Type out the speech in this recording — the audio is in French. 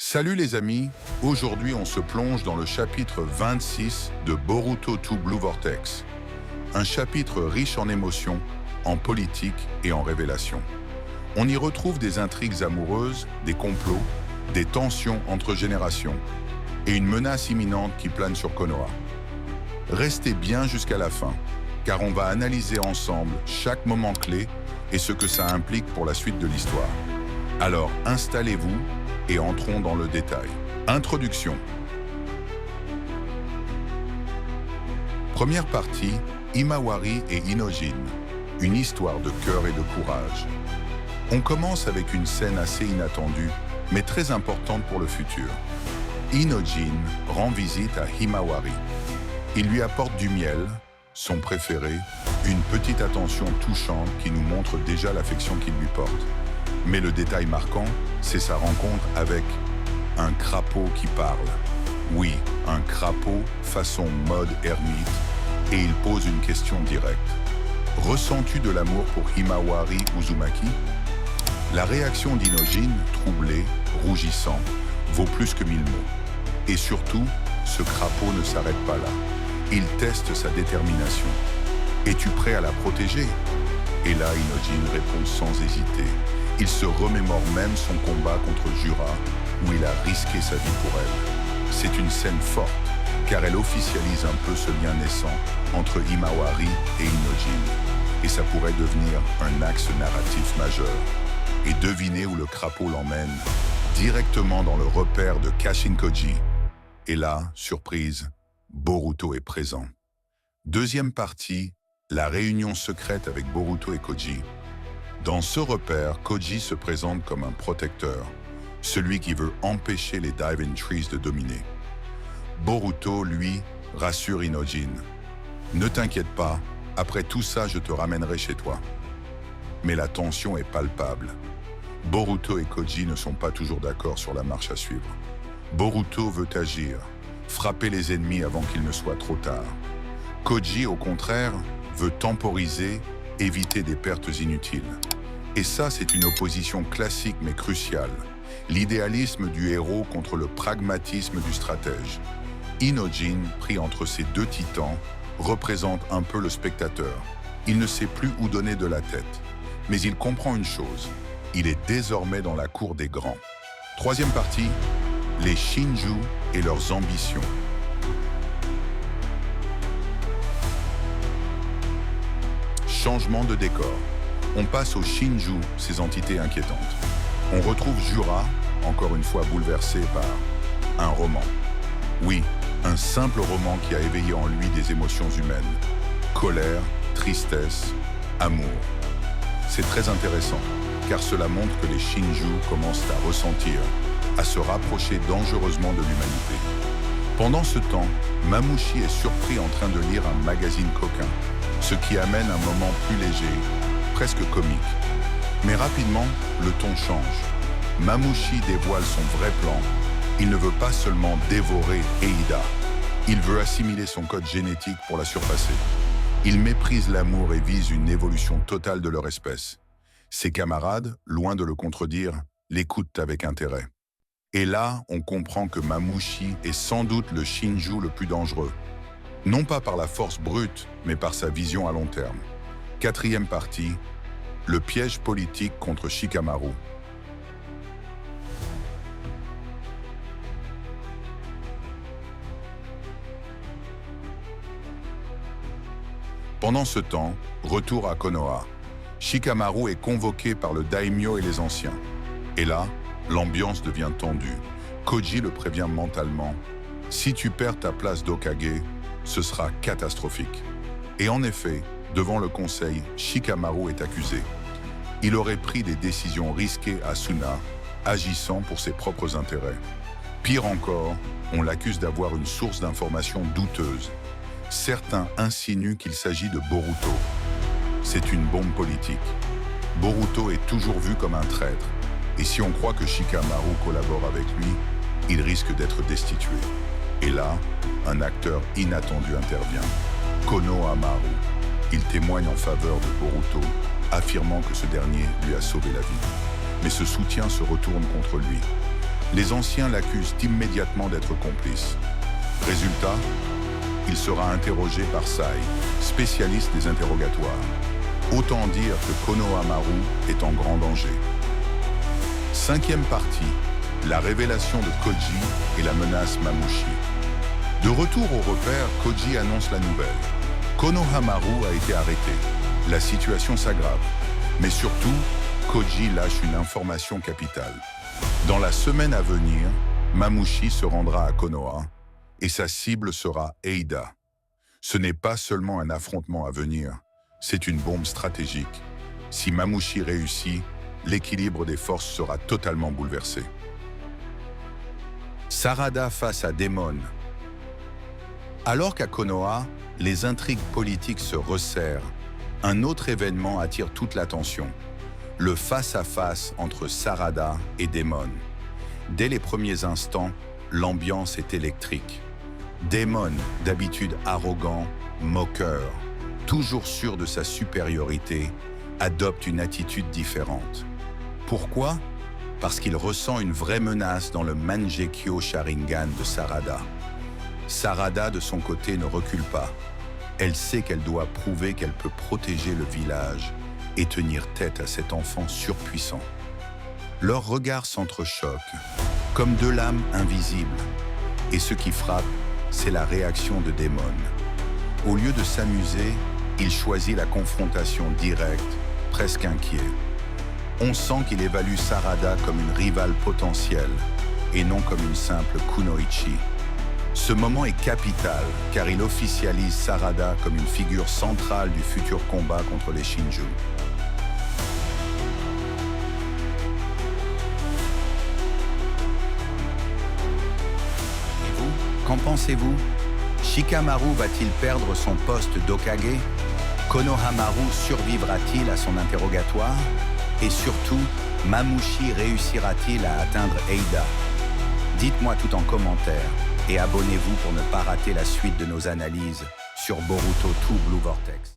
Salut les amis, aujourd'hui on se plonge dans le chapitre 26 de Boruto 2 Blue Vortex. Un chapitre riche en émotions, en politique et en révélations. On y retrouve des intrigues amoureuses, des complots, des tensions entre générations et une menace imminente qui plane sur Konoha. Restez bien jusqu'à la fin, car on va analyser ensemble chaque moment clé et ce que ça implique pour la suite de l'histoire. Alors installez-vous et entrons dans le détail. Introduction. Première partie, Himawari et Inojin, une histoire de cœur et de courage. On commence avec une scène assez inattendue, mais très importante pour le futur. Inojin rend visite à Himawari. Il lui apporte du miel, son préféré, une petite attention touchante qui nous montre déjà l'affection qu'il lui porte. Mais le détail marquant, c'est sa rencontre avec un crapaud qui parle. Oui, un crapaud façon mode ermite, et il pose une question directe. Ressens-tu de l'amour pour Himawari Uzumaki? La réaction d'Inojin, troublée, rougissant, vaut plus que 1000 mots. Et surtout, ce crapaud ne s'arrête pas là. Il teste sa détermination. Es-tu prêt à la protéger? Et là, Inojin répond sans hésiter. Il se remémore même son combat contre Jura, où il a risqué sa vie pour elle. C'est une scène forte, car elle officialise un peu ce lien naissant entre Himawari et Inojin. Et ça pourrait devenir un axe narratif majeur. Et devinez où le crapaud l'emmène, directement dans le repère de Kashinkoji. Et là, surprise, Boruto est présent. Deuxième partie, la réunion secrète avec Boruto et Koji. Dans ce repère, Koji se présente comme un protecteur, celui qui veut empêcher les Diamond Trees de dominer. Boruto, lui, rassure Inojin. « Ne t'inquiète pas, après tout ça, je te ramènerai chez toi. » Mais la tension est palpable. Boruto et Koji ne sont pas toujours d'accord sur la marche à suivre. Boruto veut agir, frapper les ennemis avant qu'il ne soit trop tard. Koji, au contraire, veut temporiser, éviter des pertes inutiles. Et ça, c'est une opposition classique mais cruciale. L'idéalisme du héros contre le pragmatisme du stratège. Inojin, pris entre ces deux titans, représente un peu le spectateur. Il ne sait plus où donner de la tête. Mais il comprend une chose. Il est désormais dans la cour des grands. Troisième partie, les Shinju et leurs ambitions. Changement de décor. On passe aux Shinju, ces entités inquiétantes. On retrouve Jura, encore une fois bouleversé par un roman. Oui, un simple roman qui a éveillé en lui des émotions humaines. Colère, tristesse, amour. C'est très intéressant, car cela montre que les Shinju commencent à ressentir, à se rapprocher dangereusement de l'humanité. Pendant ce temps, Mamouchi est surpris en train de lire un magazine coquin, ce qui amène un moment plus léger, presque comique. Mais rapidement, le ton change. Mamouchi dévoile son vrai plan. Il ne veut pas seulement dévorer Eida. Il veut assimiler son code génétique pour la surpasser. Il méprise l'amour et vise une évolution totale de leur espèce. Ses camarades, loin de le contredire, l'écoutent avec intérêt. Et là, on comprend que Mamouchi est sans doute le Shinju le plus dangereux. Non pas par la force brute, mais par sa vision à long terme. Quatrième partie, le piège politique contre Shikamaru. Pendant ce temps, retour à Konoha. Shikamaru est convoqué par le daimyo et les anciens. Et là, l'ambiance devient tendue. Koji le prévient mentalement. « Si tu perds ta place d'Hokage, ce sera catastrophique. » Et en effet, devant le conseil, Shikamaru est accusé. Il aurait pris des décisions risquées à Suna, agissant pour ses propres intérêts. Pire encore, on l'accuse d'avoir une source d'informations douteuse. Certains insinuent qu'il s'agit de Boruto. C'est une bombe politique. Boruto est toujours vu comme un traître. Et si on croit que Shikamaru collabore avec lui, il risque d'être destitué. Et là, un acteur inattendu intervient. Konohamaru. Il témoigne en faveur de Boruto, affirmant que ce dernier lui a sauvé la vie. Mais ce soutien se retourne contre lui. Les anciens l'accusent immédiatement d'être complice. Résultat, il sera interrogé par Sai, spécialiste des interrogatoires. Autant dire que Konohamaru est en grand danger. Cinquième partie, la révélation de Koji et la menace Mamushi. De retour au repère, Koji annonce la nouvelle. Konohamaru a été arrêté. La situation s'aggrave. Mais surtout, Koji lâche une information capitale. Dans la semaine à venir, Mamushi se rendra à Konoha et sa cible sera Eida. Ce n'est pas seulement un affrontement à venir, c'est une bombe stratégique. Si Mamushi réussit, l'équilibre des forces sera totalement bouleversé. Sarada face à Demon. Alors qu'à Konoha, les intrigues politiques se resserrent, un autre événement attire toute l'attention. Le face-à-face entre Sarada et Demon. Dès les premiers instants, l'ambiance est électrique. Demon, d'habitude arrogant, moqueur, toujours sûr de sa supériorité, adopte une attitude différente. Pourquoi? Parce qu'il ressent une vraie menace dans le Mangekyo Sharingan de Sarada. Sarada, de son côté, ne recule pas. Elle sait qu'elle doit prouver qu'elle peut protéger le village et tenir tête à cet enfant surpuissant. Leurs regards s'entrechoquent, comme deux lames invisibles. Et ce qui frappe, c'est la réaction de Demon. Au lieu de s'amuser, il choisit la confrontation directe, presque inquiet. On sent qu'il évalue Sarada comme une rivale potentielle et non comme une simple kunoichi. Ce moment est capital car il officialise Sarada comme une figure centrale du futur combat contre les Shinju. Et vous, qu'en pensez-vous? Shikamaru va-t-il perdre son poste d'Hokage? Konohamaru survivra-t-il à son interrogatoire? Et surtout, Mamushi réussira-t-il à atteindre Eida? Dites-moi tout en commentaire et abonnez-vous pour ne pas rater la suite de nos analyses sur Boruto 2 Blue Vortex.